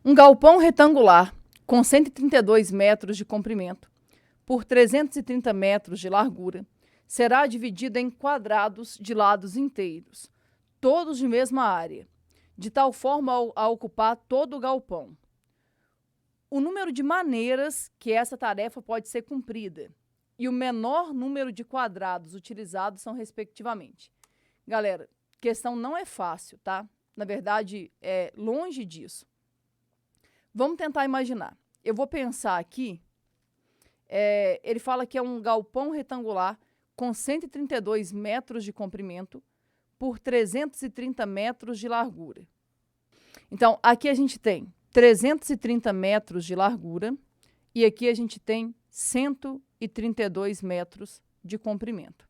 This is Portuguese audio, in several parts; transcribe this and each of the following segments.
Um galpão retangular com 132 metros de comprimento por 330 metros de largura será dividido em quadrados de lados inteiros, todos de mesma área, de tal forma a ocupar todo o galpão. O número de maneiras que essa tarefa pode ser cumprida e o menor número de quadrados utilizados são respectivamente. Galera, questão não é fácil, tá? Na verdade, é longe disso. Vamos tentar imaginar. Eu vou pensar aqui, ele fala que é um galpão retangular com 132 metros de comprimento por 330 metros de largura. Então, aqui a gente tem 330 metros de largura e aqui a gente tem 132 metros de comprimento.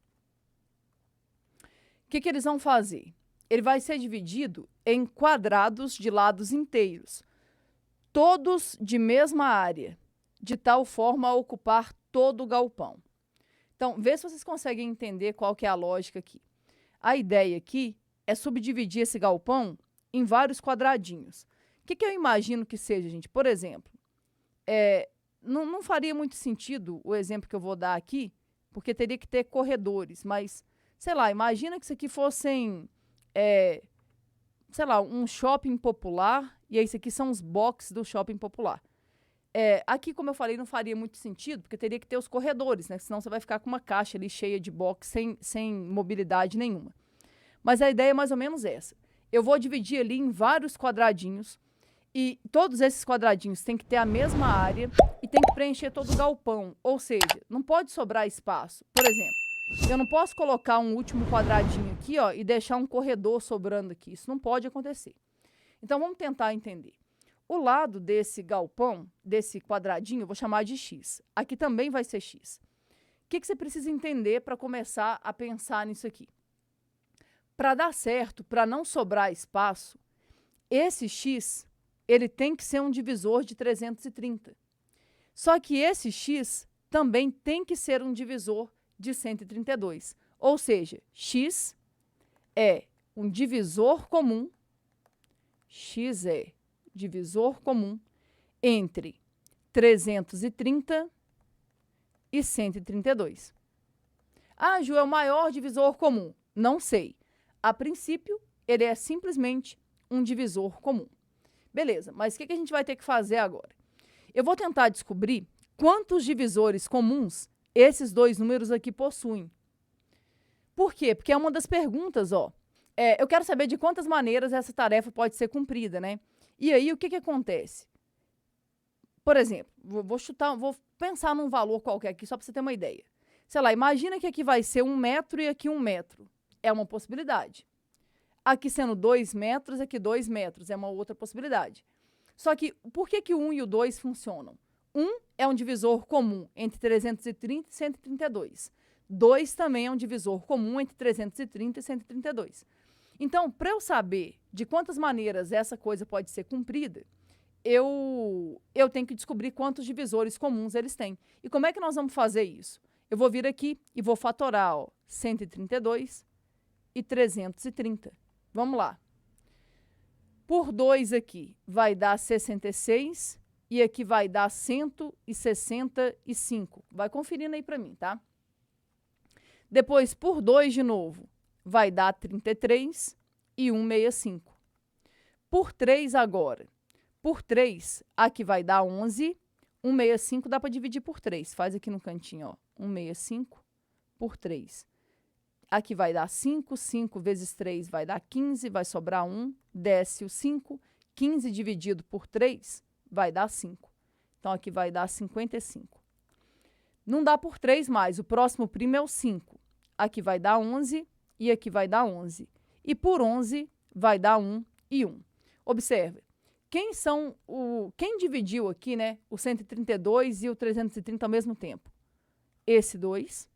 O que eles vão fazer? Ele vai ser dividido em quadrados de lados inteiros, todos de mesma área, de tal forma a ocupar todo o galpão. Então, vê se vocês conseguem entender qual que é a lógica aqui. A ideia aqui é subdividir esse galpão em vários quadradinhos. O que eu imagino que seja, gente? Por exemplo, não faria muito sentido o exemplo que eu vou dar aqui, porque teria que ter corredores, mas, sei lá, imagina que isso aqui fossem, sei lá, um shopping popular, e isso aqui são os boxes do shopping popular. Aqui, como eu falei, não faria muito sentido, porque teria que ter os corredores, né? Senão você vai ficar com uma caixa ali cheia de box sem mobilidade nenhuma. Mas a ideia é mais ou menos essa. Eu vou dividir ali em vários quadradinhos e todos esses quadradinhos têm que ter a mesma área e tem que preencher todo o galpão. Ou seja, não pode sobrar espaço. Por exemplo, eu não posso colocar um último quadradinho aqui, ó, e deixar um corredor sobrando aqui. Isso não pode acontecer. Então, vamos tentar entender. O lado desse galpão, desse quadradinho, eu vou chamar de X. Aqui também vai ser X. O que você precisa entender para começar a pensar nisso aqui? Para dar certo, para não sobrar espaço, esse X, ele tem que ser um divisor de 330. Só que esse X também tem que ser um divisor de 132. Ou seja, X é um divisor comum, X é divisor comum entre 330 e 132. Ah, Ju, é o maior divisor comum. Não sei. A princípio, ele é simplesmente um divisor comum. Beleza, mas o que a gente vai ter que fazer agora? Eu vou tentar descobrir quantos divisores comuns esses dois números aqui possuem. Por quê? Porque é uma das perguntas, ó. Eu quero saber de quantas maneiras essa tarefa pode ser cumprida, né? E aí, o que acontece? Por exemplo, vou pensar num valor qualquer aqui, só para você ter uma ideia. Sei lá, imagina que aqui vai ser 1 metro e aqui 1 metro. É uma possibilidade. Aqui sendo 2 metros, aqui 2 metros. É uma outra possibilidade. Só que, por que o 1 e o 2 funcionam? 1 é um divisor comum entre 330 e 132. 2 também é um divisor comum entre 330 e 132. Então, para eu saber de quantas maneiras essa coisa pode ser cumprida, eu tenho que descobrir quantos divisores comuns eles têm. E como é que nós vamos fazer isso? Eu vou vir aqui e vou fatorar, ó, 132 e 330. Vamos lá. Por 2 aqui vai dar 66 e aqui vai dar 165. Vai conferindo aí para mim, tá? Depois, por 2 de novo, vai dar 33 e 165. Por 3 agora. Por 3, aqui vai dar 11. 165 dá para dividir por 3. Faz aqui no cantinho, ó. 165 por 3. Aqui vai dar 5. 5 vezes 3 vai dar 15. Vai sobrar 1. Desce o 5. 15 dividido por 3 vai dar 5. Então, aqui vai dar 55. Não dá por 3 mais. O próximo primo é o 5. Aqui vai dar 11 e aqui vai dar 11. E por 11 vai dar 1 e 1. Observe. Quem dividiu aqui, né, o 132 e o 330 ao mesmo tempo? Esse 2,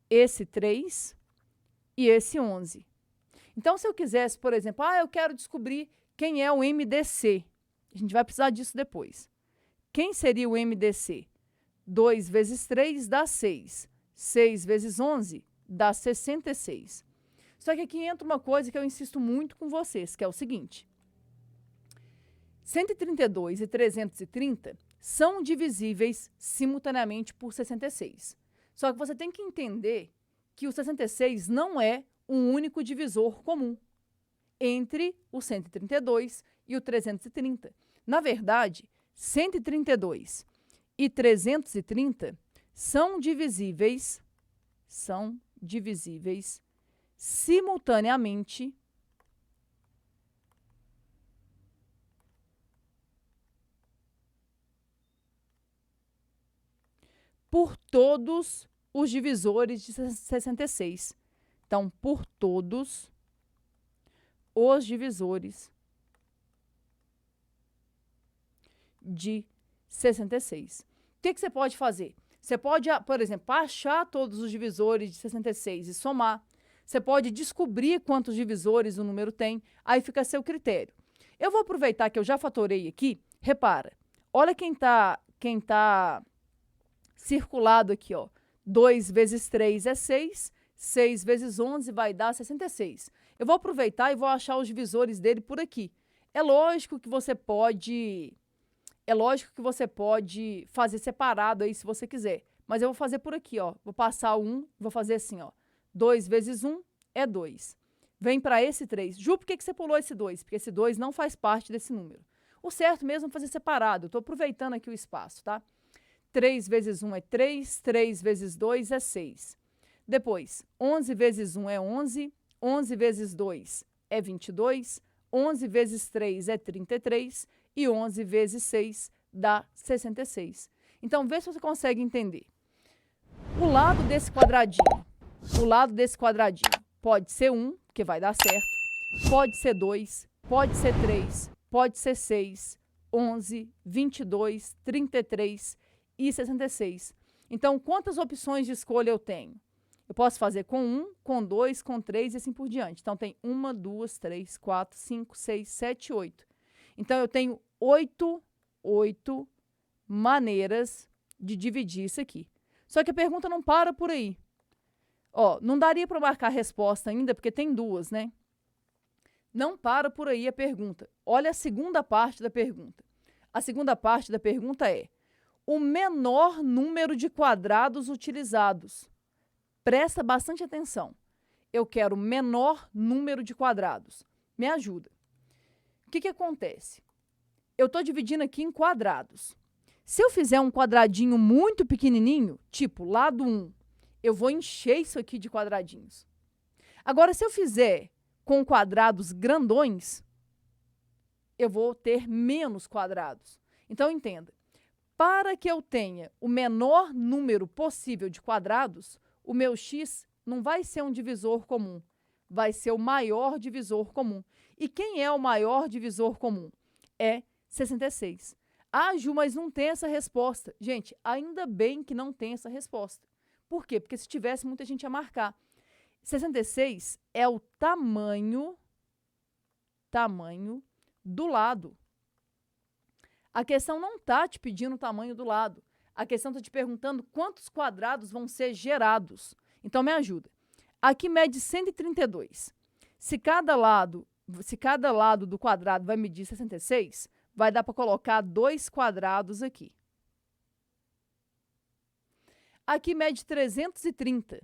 esse 3 e esse 11. Então, se eu quisesse, por exemplo, eu quero descobrir quem é o MDC. A gente vai precisar disso depois. Quem seria o MDC? 2 vezes 3 dá 6. 6 vezes 11 dá 66. Só que aqui entra uma coisa que eu insisto muito com vocês, que é o seguinte. 132 e 330 são divisíveis simultaneamente por 66. Só que você tem que entender que o 66 não é um único divisor comum entre o 132 e o 330. Na verdade, 132 e 330 são divisíveis simultaneamente por todos os divisores de 66. Então, por todos os divisores de 66. O que você pode fazer? Você pode, por exemplo, achar todos os divisores de 66 e somar. Você pode descobrir quantos divisores o número tem, aí fica a seu critério. Eu vou aproveitar que eu já fatorei aqui. Repara, olha quem tá circulado aqui, ó. 2 vezes 3 é 6, 6 vezes 11 vai dar 66. Eu vou aproveitar e vou achar os divisores dele por aqui. É lógico que você pode fazer separado aí se você quiser. Mas eu vou fazer por aqui, ó. Vou passar o 1, vou fazer assim, ó. 2 vezes 1 é 2. Vem para esse 3. Ju, por que você pulou esse 2? Porque esse 2 não faz parte desse número. O certo mesmo é fazer separado. Eu estou aproveitando aqui o espaço, tá? 3 vezes 1 é 3, 3 vezes 2 é 6. Depois, 11 vezes 1 é 11, 11 vezes 2 é 22, 11 vezes 3 é 33 e 11 vezes 6 dá 66. Então, vê se você consegue entender. O lado desse quadradinho pode ser 1, que vai dar certo, pode ser 2, pode ser 3, pode ser 6, 11, 22, 33 e 66. Então, quantas opções de escolha eu tenho? Eu posso fazer com 1, com 2, com 3 e assim por diante. Então, tem 1, 2, 3, 4, 5, 6, 7, 8. Então, eu tenho 8 maneiras de dividir isso aqui. Só que a pergunta não para por aí. Ó, não daria para marcar a resposta ainda, porque tem duas, né? Não para por aí a pergunta. Olha a segunda parte da pergunta. A segunda parte da pergunta é: o menor número de quadrados utilizados. Presta bastante atenção. Eu quero o menor número de quadrados. Me ajuda. O que acontece? Eu estou dividindo aqui em quadrados. Se eu fizer um quadradinho muito pequenininho, tipo lado 1, eu vou encher isso aqui de quadradinhos. Agora, se eu fizer com quadrados grandões, eu vou ter menos quadrados. Então, entenda. Para que eu tenha o menor número possível de quadrados, o meu x não vai ser um divisor comum, vai ser o maior divisor comum. E quem é o maior divisor comum? É 66. Ah, Ju, mas não tem essa resposta. Gente, ainda bem que não tem essa resposta. Por quê? Porque se tivesse, muita gente ia marcar. 66 é o tamanho do lado. A questão não está te pedindo o tamanho do lado. A questão está te perguntando quantos quadrados vão ser gerados. Então, me ajuda. Aqui mede 132. Se cada lado do quadrado vai medir 66, vai dar para colocar 2 quadrados aqui. Aqui mede 330.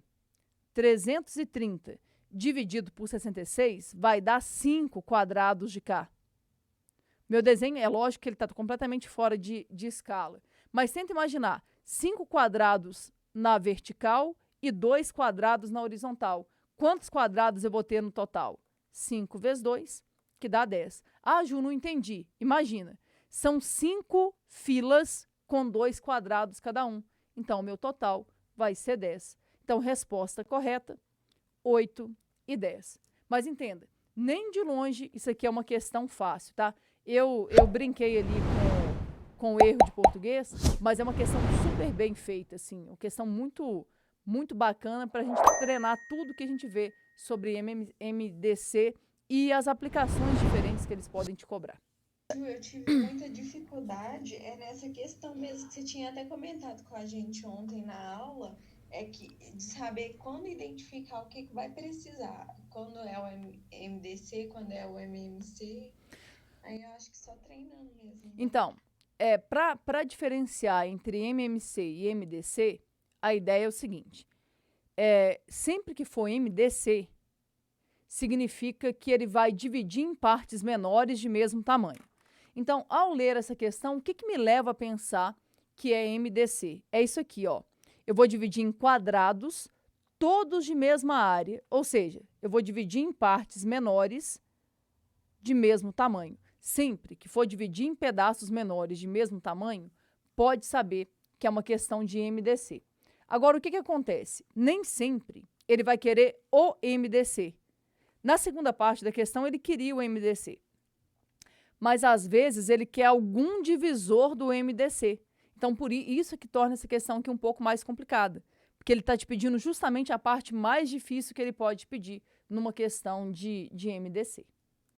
330 dividido por 66 vai dar 5 quadrados de cá. Meu desenho, é lógico que ele está completamente fora de escala. Mas tenta imaginar 5 quadrados na vertical e 2 quadrados na horizontal. Quantos quadrados eu vou ter no total? 5 vezes 2, que dá 10. Ah, Ju, não entendi. Imagina, são 5 filas com 2 quadrados cada um. Então, o meu total vai ser 10. Então, resposta correta, 8 e 10. Mas entenda, nem de longe isso aqui é uma questão fácil, tá? Eu brinquei ali com o erro de português, mas é uma questão super bem feita, assim, uma questão muito, muito bacana para a gente treinar tudo que a gente vê sobre MDC e as aplicações diferentes que eles podem te cobrar. Eu tive muita dificuldade nessa questão mesmo que você tinha até comentado com a gente ontem na aula, de saber quando identificar o que vai precisar, quando é o MDC, quando é o MMC. Aí eu acho que só treinando mesmo, né? Então, para diferenciar entre MMC e MDC, a ideia é o seguinte: sempre que for MDC, significa que ele vai dividir em partes menores de mesmo tamanho. Então, ao ler essa questão, o que, que me leva a pensar que é MDC? É isso aqui, ó. Eu vou dividir em quadrados, todos de mesma área, ou seja, eu vou dividir em partes menores de mesmo tamanho. Sempre que for dividir em pedaços menores de mesmo tamanho, pode saber que é uma questão de MDC. Agora, o que, que acontece? Nem sempre ele vai querer o MDC. Na segunda parte da questão, ele queria o MDC. Mas, às vezes, ele quer algum divisor do MDC. Então, por isso que torna essa questão aqui um pouco mais complicada. Porque ele está te pedindo justamente a parte mais difícil que ele pode pedir numa questão de MDC.